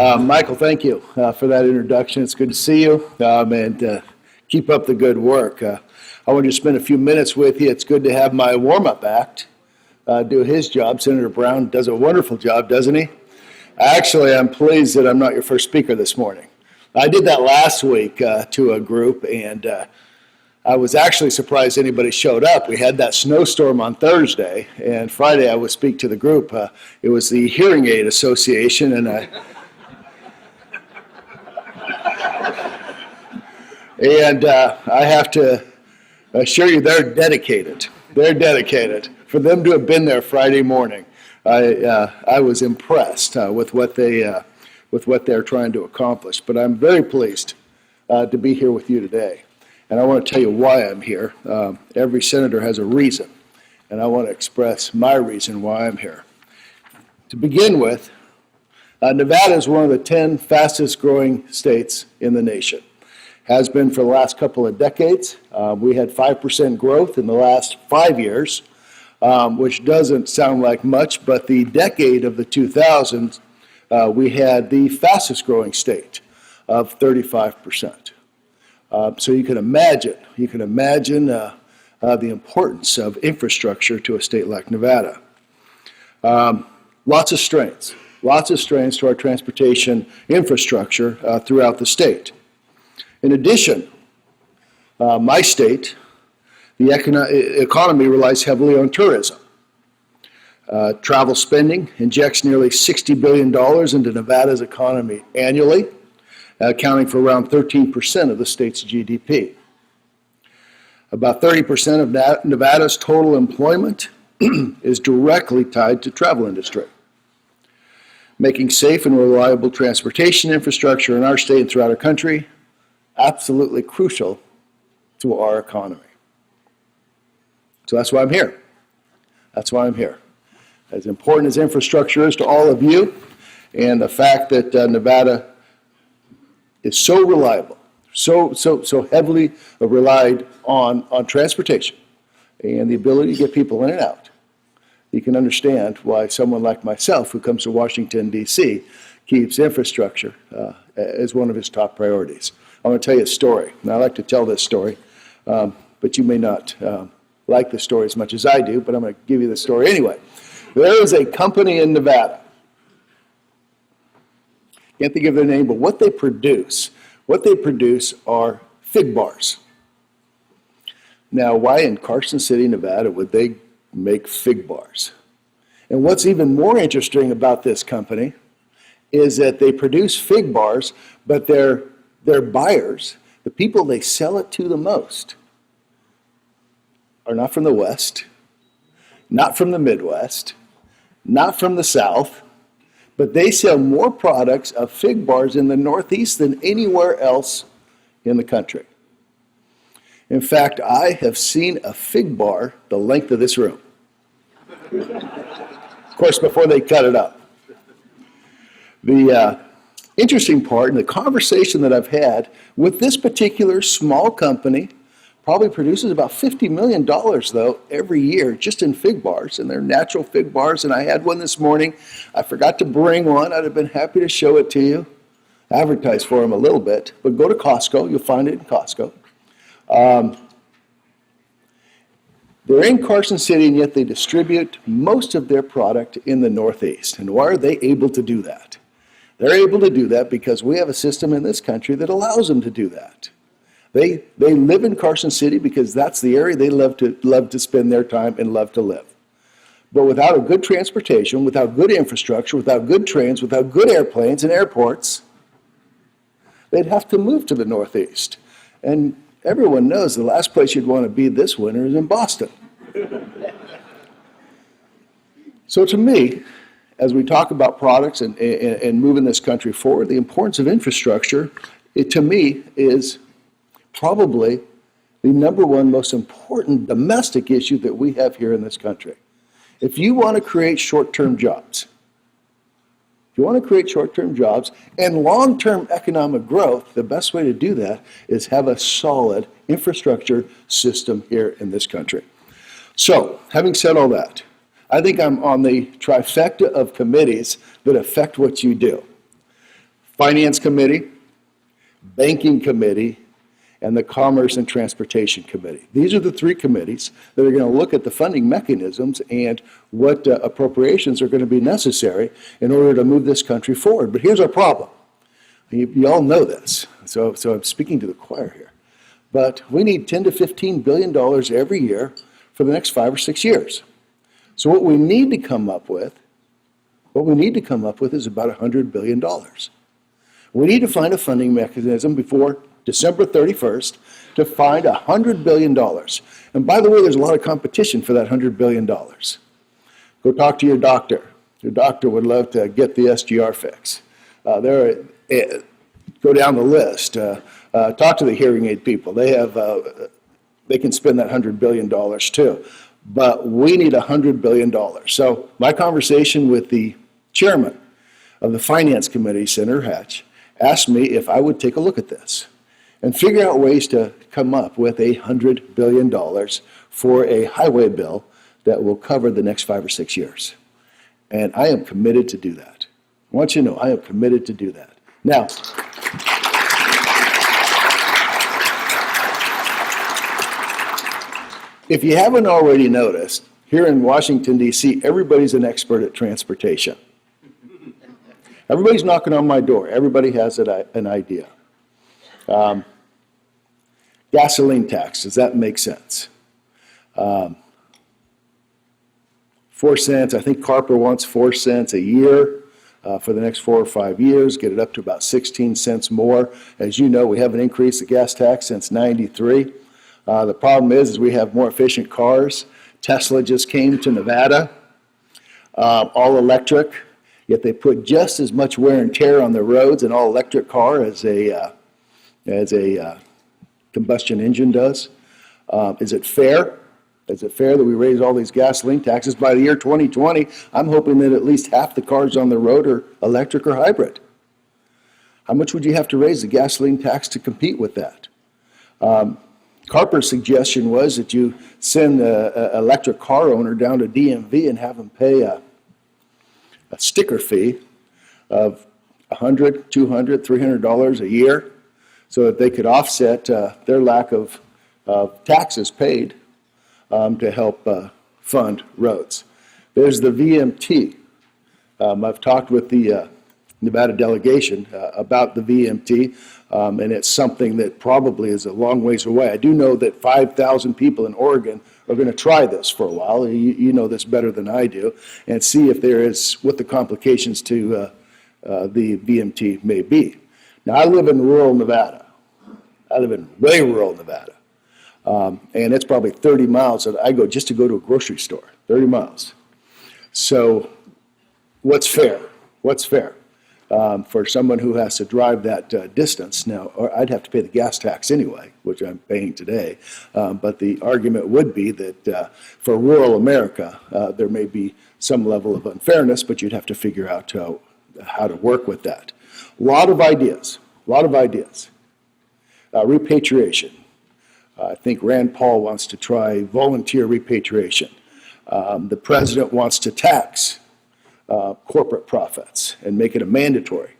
Michael, thank you for that introduction. It's good to see you, and keep up the good work. I want to spend a few minutes with you. It's good to have my warm-up act do his job. Senator Brown does a wonderful job, doesn't he? Actually, I'm pleased that I'm not your first speaker this morning. I did that last week to a group, and I was actually surprised anybody showed up. We had that snowstorm on Thursday, and Friday I would speak to the group. It was the Hearing Aid Association, and I have to assure you they're dedicated. They're dedicated. For them to have been there Friday morning, I was impressed with what they're trying to accomplish. But I'm very pleased to be here with you today. And I want to tell you why I'm here. Every senator has a reason, and I want to express my reason why I'm here. To begin with, Nevada is one of the 10 fastest growing states in the nation. Has been for the last couple of decades. We had 5% growth in the last 5 years, which doesn't sound like much, but the decade of the 2000s, we had the fastest growing state of 35%. So you can imagine the importance of infrastructure to a state like Nevada. Lots of strengths to our transportation infrastructure throughout the state. In addition, my state, the economy relies heavily on tourism. Travel spending injects nearly $60 billion into Nevada's economy annually, accounting for around 13% of the state's GDP. About 30% of Nevada's total employment is directly tied to travel industry. Making safe and reliable transportation infrastructure in our state and throughout our country absolutely crucial to our economy. So that's why I'm here. As important as infrastructure is to all of you, and the fact that Nevada is so reliable, so heavily relied on transportation and the ability to get people in and out, you can understand why someone like myself who comes to Washington, D.C., keeps infrastructure as one of his top priorities. I want to tell you a story, and I like to tell this story, but you may not like the story as much as I do, but I'm going to give you the story anyway. There is a company in Nevada. Can't think of their name, but what they produce are fig bars. Now, why in Carson City, Nevada, would they make fig bars? And what's even more interesting about this company is that they produce fig bars, but their buyers, the people they sell it to the most, are not from the West, not from the Midwest, not from the South, but they sell more products of fig bars in the Northeast than anywhere else in the country. In fact, I have seen a fig bar the length of this room. Of course, before they cut it up. The interesting part in the conversation that I've had with this particular small company, probably produces about $50 million, though, every year just in fig bars, and they're natural fig bars, and I had one this morning. I forgot to bring one. I'd have been happy to show it to you, advertise for them a little bit, but go to Costco. You'll find it in Costco. They're in Carson City, and yet they distribute most of their product in the Northeast. And why are they able to do that? They're able to do that because we have a system in this country that allows them to do that. They live in Carson City because that's the area they love to spend their time and love to live. But without a good transportation, without good infrastructure, without good trains, without good airplanes and airports, they'd have to move to the Northeast. And everyone knows the last place you'd want to be this winter is in Boston. So to me, as we talk about products and moving this country forward, the importance of infrastructure, to me, is probably the number one most important domestic issue that we have here in this country. If you want to create short-term jobs, and long-term economic growth, the best way to do that is have a solid infrastructure system here in this country. So, having said all that, I think I'm on the trifecta of committees that affect what you do. Finance Committee, Banking Committee, and the Commerce and Transportation Committee. These are the three committees that are going to look at the funding mechanisms and what appropriations are going to be necessary in order to move this country forward. But here's our problem. You all know this, so I'm speaking to the choir here. But we need $10 to $15 billion every year for the next 5 or 6 years. So what we need to come up with is about $100 billion. We need to find a funding mechanism before December 31st to find $100 billion. And by the way, there's a lot of competition for that $100 billion. Go talk to your doctor. Your doctor would love to get the SGR fix. Go down the list. Talk to the hearing aid people. They can spend that $100 billion too. But we need $100 billion. So my conversation with the chairman of the Finance Committee, Senator Hatch, asked me if I would take a look at this and figure out ways to come up with $100 billion for a highway bill that will cover the next 5 or 6 years. And I am committed to do that. I want you to know I am committed to do that. Now, if you haven't already noticed, here in Washington, D.C., everybody's an expert at transportation. Everybody's knocking on my door. Everybody has an idea. Gasoline tax, does that make sense? 4 cents, I think Carper wants 4 cents a year for the next 4 or 5 years, get it up to about 16 cents more. As you know, we haven't increased the gas tax since '93. The problem is we have more efficient cars. Tesla just came to Nevada, all electric, yet they put just as much wear and tear on the roads an all-electric car as a combustion engine does. Is it fair? Is it fair that we raise all these gasoline taxes? By the year 2020, I'm hoping that at least half the cars on the road are electric or hybrid. How much would you have to raise the gasoline tax to compete with that? Carper's suggestion was that you send an electric car owner down to DMV and have them pay a sticker fee of $100, $200, $300 a year so that they could offset their lack of taxes paid to help fund roads. There's the VMT. I've talked with the Nevada delegation about the VMT, and it's something that probably is a long ways away. I do know that 5,000 people in Oregon are going to try this for a while. You know this better than I do, and see if there is what the complications to the VMT may be. Now, I live in rural Nevada. I live in way rural Nevada, and it's probably 30 miles that I go just to go to a grocery store, 30 miles. So what's fair? What's fair? For someone who has to drive that distance. Now, or I'd have to pay the gas tax anyway, which I'm paying today. But the argument would be that for rural America, there may be some level of unfairness, but you'd have to figure out how to work with that. A lot of ideas. Repatriation. I think Rand Paul wants to try volunteer repatriation. The president wants to tax corporate profits and make it a mandatory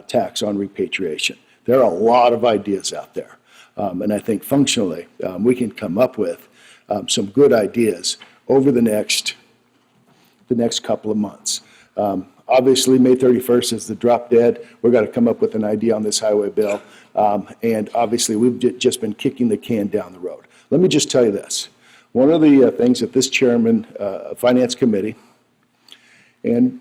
tax on repatriation. There are a lot of ideas out there. And I think functionally we can come up with some good ideas over the next couple of months. Obviously, May 31st is the drop dead. We've got to come up with an idea on this highway bill. And obviously, we've just been kicking the can down the road. Let me just tell you this. One of the things that this chairman of Finance Committee and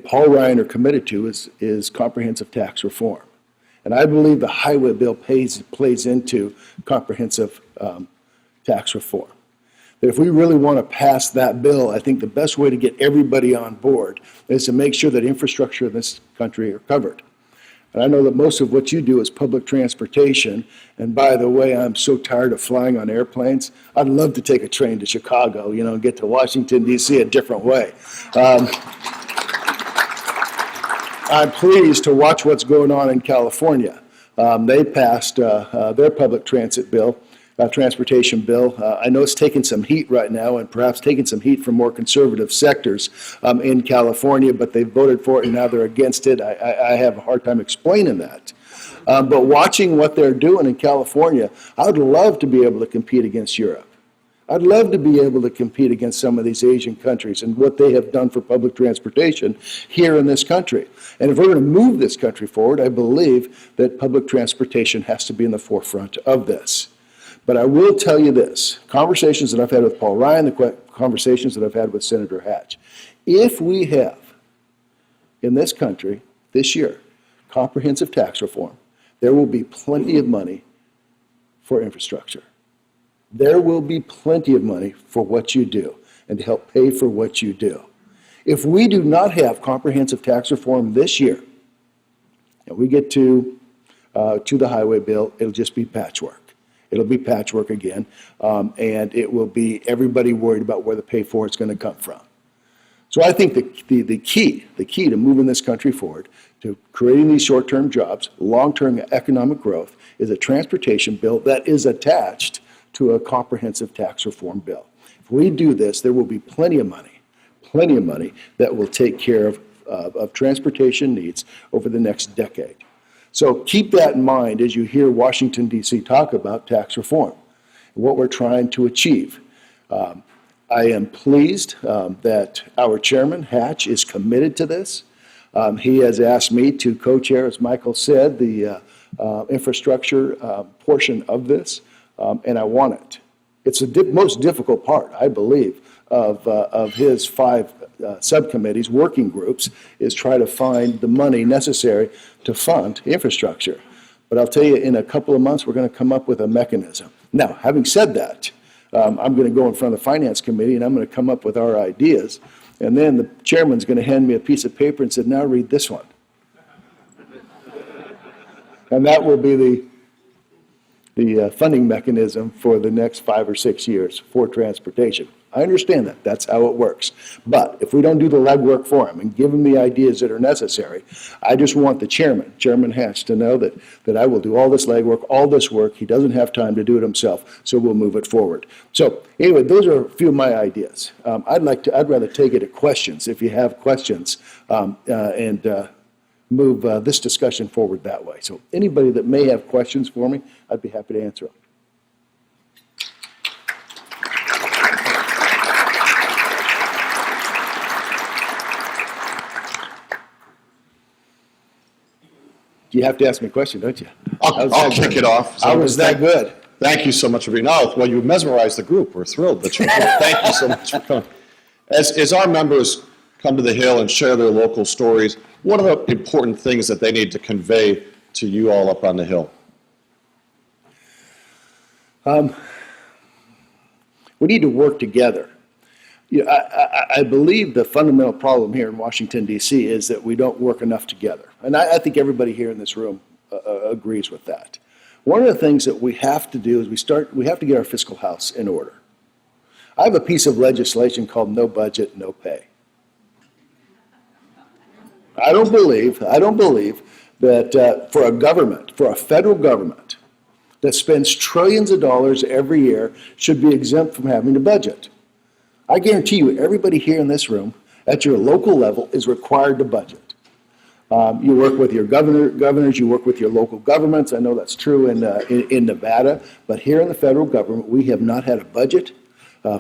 Paul Ryan are committed to is comprehensive tax reform. And I believe the highway bill plays into comprehensive tax reform. That if we really want to pass that bill, I think the best way to get everybody on board is to make sure that infrastructure in this country are covered. And I know that most of what you do is public transportation. And by the way, I'm so tired of flying on airplanes. I'd love to take a train to Chicago, and get to Washington, D.C. a different way. I'm pleased to watch what's going on in California. They passed their public transit bill transportation bill. I know it's taking some heat right now, and perhaps taking some heat from more conservative sectors in California, but they voted for it and now they're against it. I have a hard time explaining that. But watching what they're doing in California, I would love to be able to compete against Europe. I'd love to be able to compete against some of these Asian countries and what they have done for public transportation here in this country. And if we're going to move this country forward, I believe that public transportation has to be in the forefront of this. But I will tell you this, conversations that I've had with Paul Ryan, the conversations that I've had with Senator Hatch, if we have in this country this year comprehensive tax reform, there will be plenty of money for infrastructure. There will be plenty of money for what you do and to help pay for what you do. If we do not have comprehensive tax reform this year, and we get to the highway bill, it'll just be patchwork. It'll be patchwork again, and it will be everybody worried about where the pay for it's going to come from. So I think the key to moving this country forward, to creating these short-term jobs, long-term economic growth, is a transportation bill that is attached to a comprehensive tax reform bill. If we do this, there will be plenty of money that will take care of transportation needs over the next decade. So keep that in mind as you hear Washington, D.C. talk about tax reform and what we're trying to achieve. I am pleased that our chairman, Hatch, is committed to this. He has asked me to co-chair, as Michael said, the infrastructure portion of this, and I want it. It's the most difficult part, I believe, of his 5 subcommittees, working groups, is try to find the money necessary to fund infrastructure. But I'll tell you, in a couple of months, we're going to come up with a mechanism. Now, having said that, I'm going to go in front of the Finance Committee, and I'm going to come up with our ideas, and then the chairman's going to hand me a piece of paper and say, now read this one. And that will be the funding mechanism for the next 5 or 6 years for transportation. I understand that. That's how it works. But if we don't do the legwork for him and give him the ideas that are necessary, I just want the Chairman Hatch, to know that I will do all this legwork, all this work. He doesn't have time to do it himself, so we'll move it forward. So anyway, those are a few of my ideas. I'd rather take it to questions if you have questions, and move this discussion forward that way. So anybody that may have questions for me, I'd be happy to answer them. You have to ask me a question, don't you? I'll kick it off. I was that good. Thank you so much for being on. Well, you mesmerized the group. We're thrilled that you're here. Thank you so much for coming. As our members come to the Hill and share their local stories, what are the important things that they need to convey to you all up on the Hill? We need to work together. I believe the fundamental problem here in Washington, D.C. is that we don't work enough together. And I think everybody here in this room agrees with that. One of the things that we have to do is we have to get our fiscal house in order. I have a piece of legislation called No Budget, No Pay. I don't believe that for a government, for a federal government that spends trillions of dollars every year, should be exempt from having a budget. I guarantee you, everybody here in this room, at your local level, is required to budget. You work with your governors, you work with your local governments. I know that's true in Nevada, but here in the federal government, we have not had a budget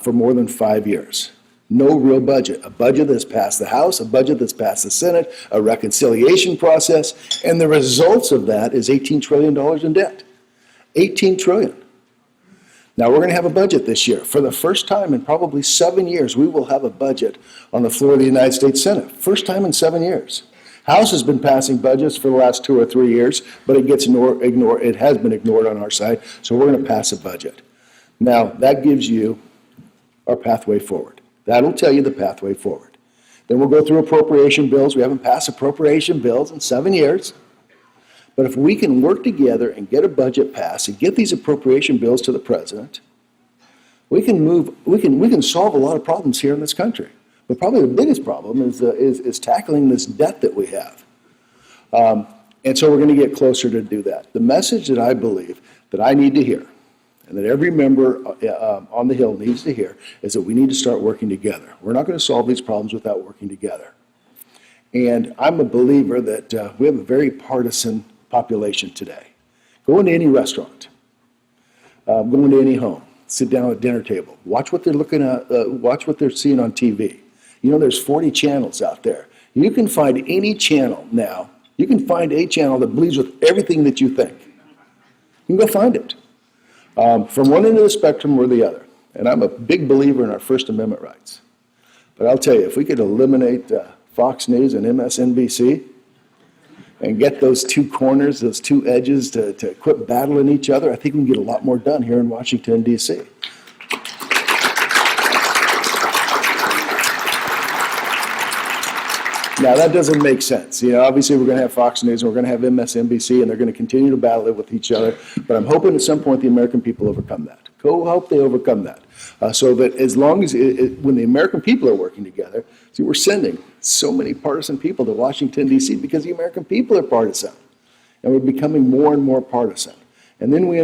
for more than 5 years. No real budget. A budget that's passed the House, a budget that's passed the Senate, a reconciliation process, and the results of that is $18 trillion in debt. $18 trillion. Now, we're going to have a budget this year. For the first time in probably 7 years, we will have a budget on the floor of the United States Senate. First time in 7 years. House has been passing budgets for the last 2 or 3 years, but it gets ignored. It has been ignored on our side, so we're going to pass a budget. Now, that gives you our pathway forward. That'll tell you the pathway forward. Then we'll go through appropriation bills. We haven't passed appropriation bills in 7 years. But if we can work together and get a budget passed and get these appropriation bills to the president, we can solve a lot of problems here in this country. But probably the biggest problem is tackling this debt that we have. And so we're going to get closer to do that. The message that I believe that I need to hear and that every member on the Hill needs to hear is that we need to start working together. We're not going to solve these problems without working together. And I'm a believer that we have a very partisan population today. Go into any restaurant, go into any home, sit down at a dinner table, watch what they're looking at, watch what they're seeing on TV. You know, there's 40 channels out there. You can find any channel now. You can find a channel that believes with everything that you think. You can go find it. From one end of the spectrum or the other. And I'm a big believer in our First Amendment rights. But I'll tell you, if we could eliminate Fox News and MSNBC and get those two corners, those two edges to quit battling each other, I think we can get a lot more done here in Washington, D.C. Now, that doesn't make sense. You know, obviously, we're going to have Fox News and we're going to have MSNBC, and they're going to continue to battle it with each other. But I'm hoping at some point the American people overcome that. Hope they overcome that. So that as long as, when the American people are working together, see, we're sending so many partisan people to Washington, D.C. because the American people are partisan. And we're becoming more and more partisan. And then we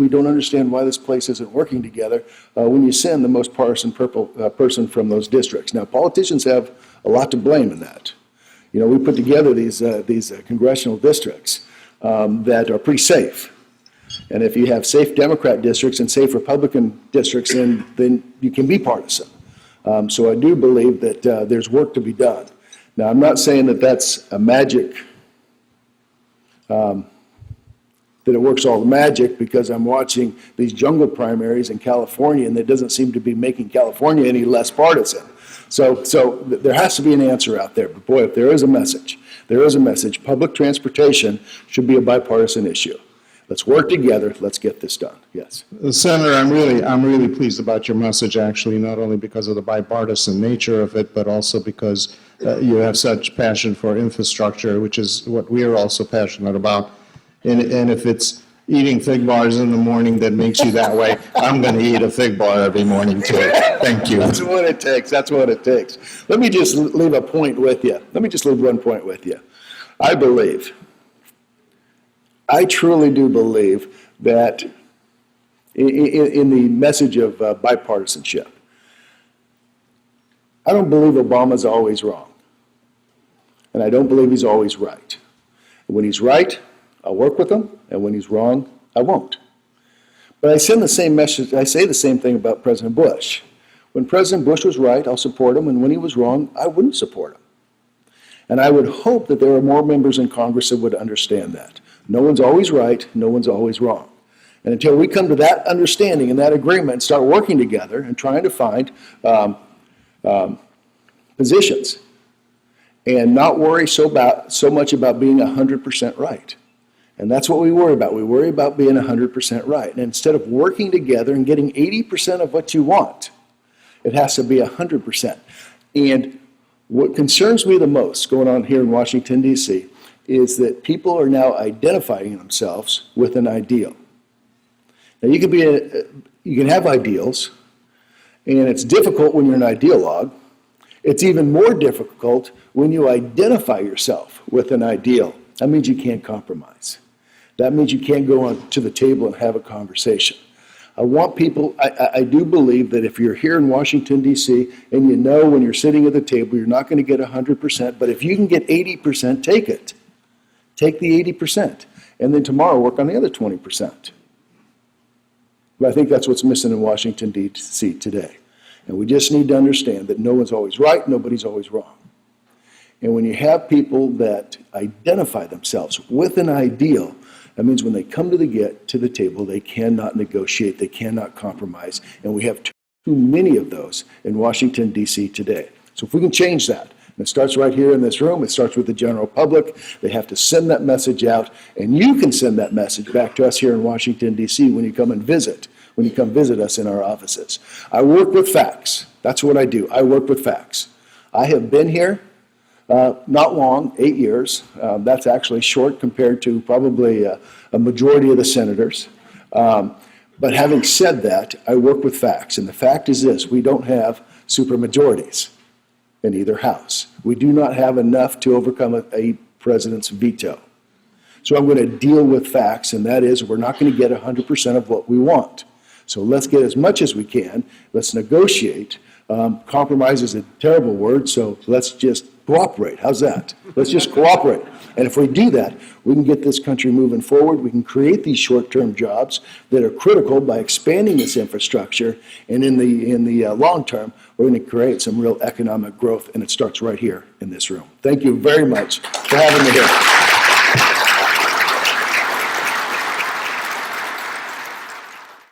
don't understand why this place isn't working together when you send the most partisan person from those districts. Now, politicians have a lot to blame in that. You know, we put together these congressional districts that are pretty safe. And if you have safe Democrat districts and safe Republican districts, then you can be partisan. So I do believe that there's work to be done. Now, I'm not saying that that's a magic, that it works all the magic, because I'm watching these jungle primaries in California, and that doesn't seem to be making California any less partisan. So there has to be an answer out there. But boy, if there is a message, public transportation should be a bipartisan issue. Let's work together. Let's get this done. Yes. Senator, I'm really pleased about your message, actually, not only because of the bipartisan nature of it, but also because you have such passion for infrastructure, which is what we are also passionate about. And if it's eating fig bars in the morning that makes you that way, I'm going to eat a fig bar every morning, too. Thank you. That's what it takes. That's what it takes. Let me just leave a point with you. Let me just leave one point with you. I truly do believe that in the message of bipartisanship, I don't believe Obama's always wrong. And I don't believe he's always right. When he's right, I'll work with him, and when he's wrong, I won't. But I send the same message, I say the same thing about President Bush. When President Bush was right, I'll support him, and when he was wrong, I wouldn't support him. And I would hope that there are more members in Congress that would understand that. No one's always right, no one's always wrong. And until we come to that understanding and that agreement and start working together and trying to find positions and not worry so much about being 100% right. And that's what we worry about. We worry about being 100% right. And instead of working together and getting 80% of what you want, it has to be 100%. And what concerns me the most going on here in Washington, D.C., is that people are now identifying themselves with an ideal. Now, you can have ideals, and it's difficult when you're an ideologue. It's even more difficult when you identify yourself with an ideal. That means you can't compromise. That means you can't go on to the table and have a conversation. I want people, I do believe that if you're here in Washington, D.C., and you know when you're sitting at the table, you're not going to get 100%, but if you can get 80%, take it. Take the 80%, and then tomorrow work on the other 20%. But I think that's what's missing in Washington, D.C. today. And we just need to understand that no one's always right, nobody's always wrong. And when you have people that identify themselves with an ideal, that means when they come to the table, they cannot negotiate, they cannot compromise, and we have too many of those in Washington, D.C. today. So if we can change that, and it starts right here in this room, it starts with the general public, they have to send that message out, and you can send that message back to us here in Washington, D.C. when you come visit us in our offices. I work with facts. That's what I do. I work with facts. I have been here not long, 8 years. That's actually short compared to probably a majority of the senators. But having said that, I work with facts. And the fact is this: we don't have supermajorities in either house. We do not have enough to overcome a president's veto. So I'm going to deal with facts, and that is we're not going to get 100% of what we want. So let's get as much as we can. Let's negotiate. Compromise is a terrible word, so let's just cooperate. How's that? Let's just cooperate. And if we do that, we can get this country moving forward. We can create these short-term jobs that are critical by expanding this infrastructure. And in the long term, we're going to create some real economic growth, and it starts right here in this room. Thank you very much for having me here.